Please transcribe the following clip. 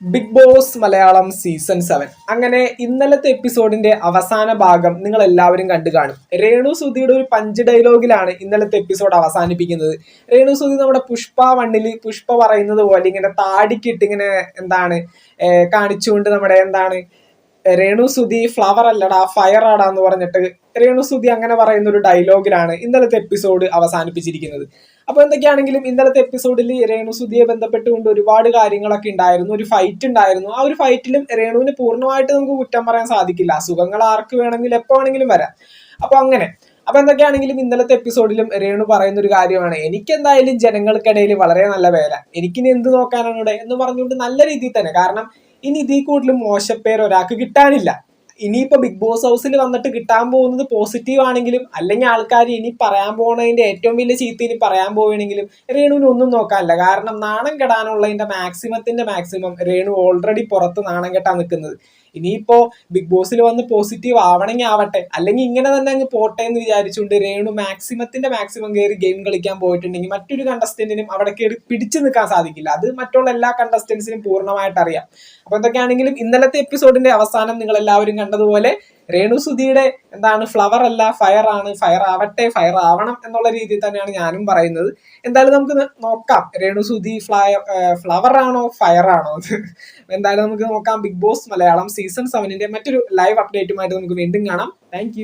Big boss Malayalam season 7 അങ്ങനെ ഇന്നലത്തെ എപ്പിസോഡിന്റെ അവസാന ഭാഗം നിങ്ങൾ എല്ലാവരും കണ്ടു കാണും. രേണു സുധിയുടെ ഒരു പഞ്ച് ഡയലോഗിലാണ് ഇന്നലത്തെ എപ്പിസോഡ് അവസാനിപ്പിക്കുന്നത്. രേണു സുധി നമ്മുടെ പുഷ്പ 1 പുഷ്പ പറയുന്നത് പോലെ ഇങ്ങനെ താടിക്കിട്ട് ഇങ്ങനെ കാണിച്ചുകൊണ്ട് നമ്മുടെ രേണു സുധി ഫ്ലവർ അല്ലടാ ഫയർ ആടാ എന്ന് പറഞ്ഞിട്ട് രേണു സുധി അങ്ങനെ പറയുന്ന ഒരു ഡയലോഗിലാണ് ഇന്നലത്തെ എപ്പിസോഡ് അവസാനിപ്പിച്ചിരിക്കുന്നത്. അപ്പൊ എന്തൊക്കെയാണെങ്കിലും ഇന്നലത്തെ എപ്പിസോഡിൽ രേണു സുധിയെ ബന്ധപ്പെട്ടുകൊണ്ട് ഒരുപാട് കാര്യങ്ങളൊക്കെ ഉണ്ടായിരുന്നു. ഒരു ഫൈറ്റ് ഉണ്ടായിരുന്നു. ആ ഒരു ഫൈറ്റിലും രേണുവിന് പൂർണ്ണമായിട്ട് നമുക്ക് കുറ്റം പറയാൻ സാധിക്കില്ല. അസുഖങ്ങൾ ആർക്ക് വേണമെങ്കിലും എപ്പോ വേണമെങ്കിലും വരാം. അപ്പൊ എന്തൊക്കെയാണെങ്കിലും ഇന്നലത്തെ എപ്പിസോഡിലും രേണു പറയുന്ന ഒരു കാര്യമാണ്, എനിക്ക് എന്തായാലും ജനങ്ങൾക്കിടയിൽ വളരെ നല്ല പേരാ, എനിക്കിനി എന്ത് നോക്കാനാണ് ഇവിടെ എന്ന് പറഞ്ഞുകൊണ്ട് നല്ല രീതിയിൽ തന്നെ. കാരണം ഇനി ഇതിൽ കൂടുതലും മോശപ്പേര് ഒരാൾക്ക് കിട്ടാനില്ല. ഇനിയിപ്പോ ബിഗ് ബോസ് ഹൗസിൽ വന്നിട്ട് കിട്ടാൻ പോകുന്നത് പോസിറ്റീവ് ആണെങ്കിലും അല്ലെങ്കിൽ ആൾക്കാർ ഇനി പറയാൻ പോകുന്നതിന്റെ ഏറ്റവും വലിയ ചീത്ത ഇനി പറയാൻ പോവുകയാണെങ്കിലും രേണുവിന് ഒന്നും നോക്കാനില്ല. കാരണം നാണം കെടാനുള്ളതിന്റെ മാക്സിമം രേണു ഓൾറെഡി പുറത്ത് നാണം കെട്ടാൻ നിൽക്കുന്നത്. ഇനിയിപ്പോ ബിഗ് ബോസിൽ വന്ന് പോസിറ്റീവ് ആവണമെങ്കിൽ ആവട്ടെ, അല്ലെങ്കിൽ ഇങ്ങനെ തന്നെ അങ്ങ് പോട്ടെ എന്ന് വിചാരിച്ചുകൊണ്ട് രേണു മാക്സിമം കയറി ഗെയിം കളിക്കാൻ പോയിട്ടുണ്ടെങ്കിൽ മറ്റൊരു കണ്ടസ്റ്റന്റിനും അവിടെ കയറി പിടിച്ചു നിൽക്കാൻ സാധിക്കില്ല. അത് മറ്റുള്ള എല്ലാ കണ്ടസ്റ്റന്റ്സിനും പൂർണ്ണമായിട്ട് അറിയാം. അപ്പൊ എന്തൊക്കെയാണെങ്കിലും ഇന്നലത്തെ എപ്പിസോഡിന്റെ അവസാനം നിങ്ങൾ എല്ലാവരും കണ്ടതുപോലെ രേണു സുധിയുടെ ഫ്ലവർ അല്ല ഫയർ ആണ്, ഫയർ ആവട്ടെ, ഫയർ ആവണം എന്നുള്ള രീതിയിൽ തന്നെയാണ് ഞാനും പറയുന്നത്. എന്തായാലും നമുക്ക് നോക്കാം രേണു സുധി ഫ്ലവർ ആണോ ഫയർ ആണോ എന്തായാലും നമുക്ക് നോക്കാം. ബിഗ് ബോസ് മലയാളം സീസൺ 7 മറ്റൊരു ലൈവ് അപ്ഡേറ്റുമായിട്ട് നമുക്ക് വീണ്ടും കാണാം. താങ്ക്